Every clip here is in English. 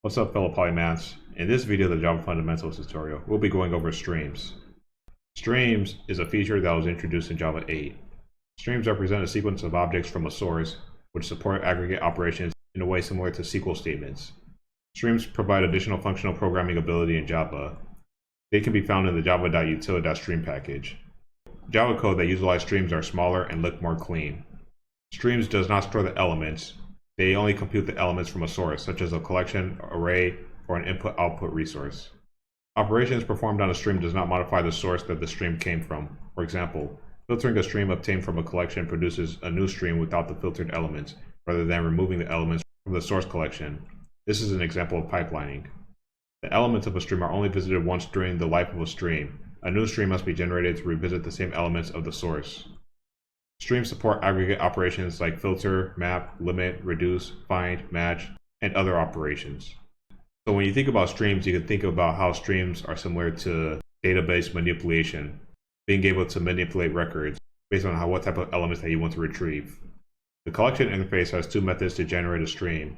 What's up, fellow polymaths? In this video of the Java Fundamentals tutorial, we'll be going over streams. Streams is a feature that was introduced in Java 8. Streams represent a sequence of objects from a source, which support aggregate operations in a way similar to SQL statements. Streams provide additional functional programming ability in Java. They can be found in the java.util.stream package. Java code that utilize streams are smaller and look more clean. Streams does not store the elements. They only compute the elements from a source, such as a collection, array, or an input-output resource. Operations performed on a stream does not modify the source that the stream came from. For example, filtering a stream obtained from a collection produces a new stream without the filtered elements, rather than removing the elements from the source collection. This is an example of pipelining. The elements of a stream are only visited once during the life of a stream. A new stream must be generated to revisit the same elements of the source. Streams support aggregate operations like filter, map, limit, reduce, find, match, and other operations. So when you think about streams, you can think about how streams are similar to database manipulation, being able to manipulate records based on what type of elements that you want to retrieve. The collection interface has two methods to generate a stream.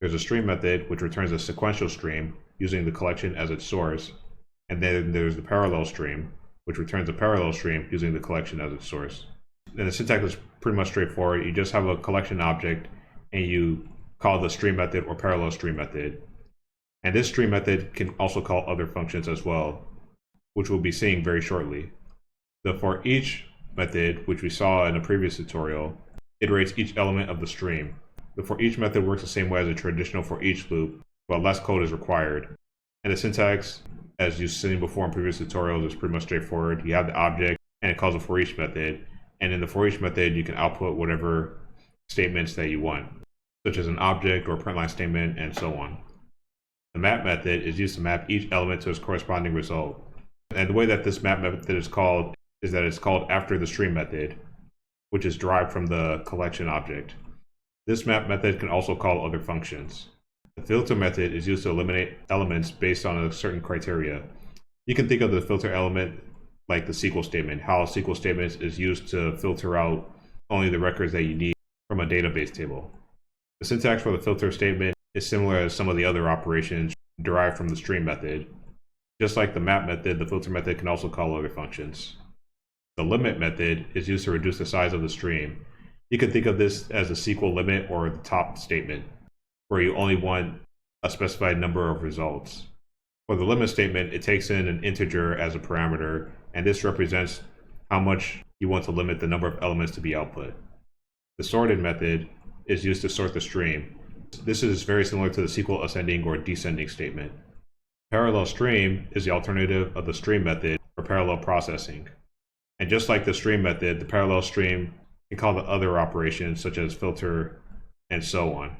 There's a stream method, which returns a sequential stream using the collection as its source, and then there's the parallel stream, which returns a parallel stream using the collection as its source. And the syntax is pretty much straightforward. You just have a collection object and you call the stream method or parallel stream method. And this stream method can also call other functions as well, which we'll be seeing very shortly. The for each method, which we saw in a previous tutorial, iterates each element of the stream. The for each method works the same way as a traditional for each loop, but less code is required. And the syntax, as you've seen before in previous tutorials, is pretty much straightforward. You have the object and it calls a for each method. And in the for each method, you can output whatever statements that you want, such as an object or a print line statement, and so on. The map method is used to map each element to its corresponding result. And the way that this map method is called is that it's called after the stream method, which is derived from the collection object. This map method can also call other functions. The filter method is used to eliminate elements based on a certain criteria. You can think of the filter element like the SQL statement, how SQL statements is used to filter out only the records that you need from a database table. The syntax for the filter statement is similar as some of the other operations derived from the stream method. Just like the map method, the filter method can also call other functions. The limit method is used to reduce the size of the stream. You can think of this as a SQL limit or the top statement, where you only want a specified number of results. For the limit statement, it takes in an integer as a parameter, and this represents how much you want to limit the number of elements to be output. The sorted method is used to sort the stream. This is very similar to the SQL ascending or descending statement. Parallel stream is the alternative of the stream method for parallel processing. And just like the stream method, the parallel stream can call the other operations such as filter and so on.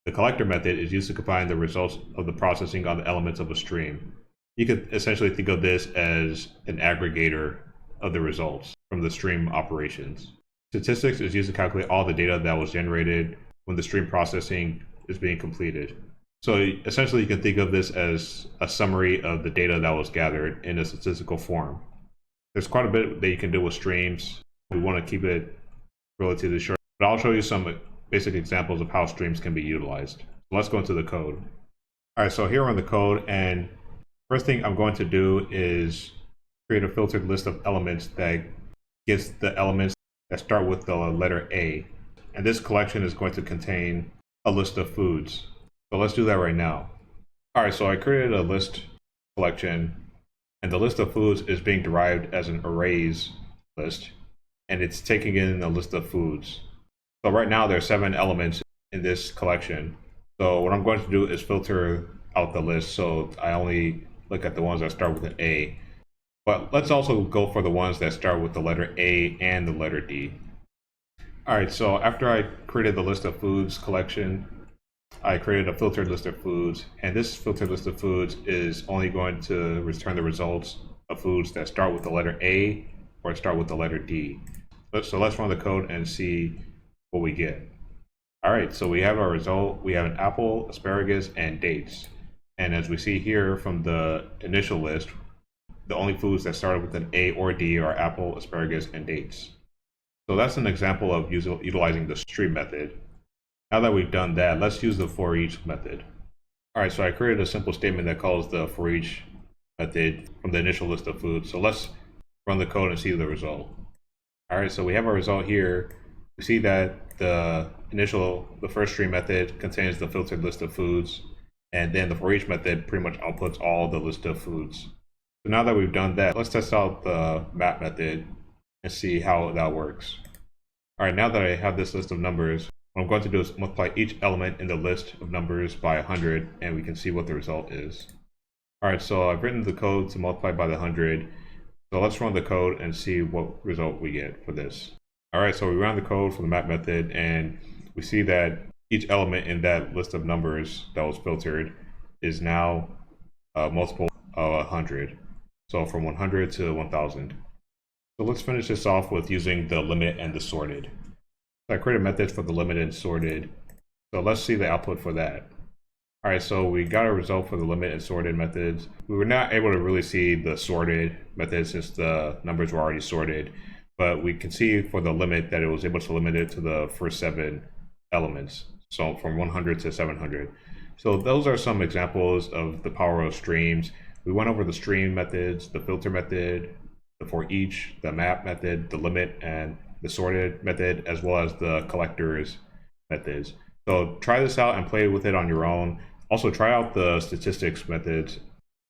The collector method is used to combine the results of the processing on the elements of a stream. You could essentially think of this as an aggregator of the results from the stream operations. Statistics is used to calculate all the data that was generated when the stream processing is being completed. So essentially you can think of this as a summary of the data that was gathered in a statistical form. There's quite a bit that you can do with streams. We want to keep it relatively short, but I'll show you some basic examples of how streams can be utilized. So let's go into the code. All right, so here we're in the code, and first thing I'm going to do is create a filtered list of elements that gets the elements that start with the letter A. And this collection is going to contain a list of foods. So let's do that right now. All right, so I created a list collection, and the list of foods is being derived as an arrays list, and it's taking in a list of foods. So right now there are 7 elements in this collection. So what I'm going to do is filter out the list so I only look at the ones that start with an A. But let's also go for the ones that start with the letter A and the letter D. Alright, so after I created the list of foods collection, I created a filtered list of foods, and this filtered list of foods is only going to return the results of foods that start with the letter A or start with the letter D. So let's run the code and see what we get. All right, so we have our result. We have an apple, asparagus, and dates. And as we see here from the initial list, the only foods that started with an A or D are apple, asparagus, and dates. So that's an example of utilizing the stream method. Now that we've done that, let's use the for each method. All right, so I created a simple statement that calls the for each method from the initial list of foods. So let's run the code and see the result. All right, so we have our result here. We see that the first string method contains the filtered list of foods, and then the for each method pretty much outputs all the list of foods. So now that we've done that, let's test out the map method and see how that works. All right, now that I have this list of numbers, what I'm going to do is multiply each element in the list of numbers by 100, and we can see what the result is. All right, so I've written the code to multiply by the 100. So let's run the code and see what result we get for this. All right, so we ran the code for the map method, and we see that each element in that list of numbers that was filtered is now a multiple of 100. So from 100 to 1000. So let's finish this off with using the limit and the sorted. So I created methods for the limit and sorted. So let's see the output for that. All right, so we got a result for the limit and sorted methods. We were not able to really see the sorted method since the numbers were already sorted, but we can see for the limit that it was able to limit it to the first 7 elements. So from 100 to 700. So those are some examples of the power of streams. We went over the stream methods, the filter method, the for each, the map method, the limit, and the sorted method, as well as the collectors methods. So try this out and play with it on your own. Also try out the statistics methods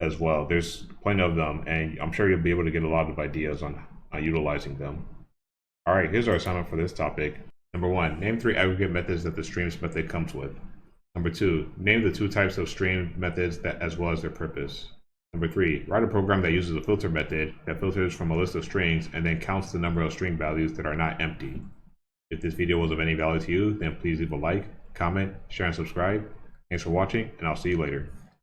as well. There's plenty of them, and I'm sure you'll be able to get a lot of ideas on utilizing them. All right, here's our assignment for this topic. Number 1, name 3 aggregate methods that the streams method comes with. Number 2, name the 2 types of stream methods that as well as their purpose. Number 3, write a program that uses a filter method that filters from a list of strings and then counts the number of string values that are not empty. If this video was of any value to you, then please leave a like, comment, share, and subscribe. Thanks for watching, and I'll see you later.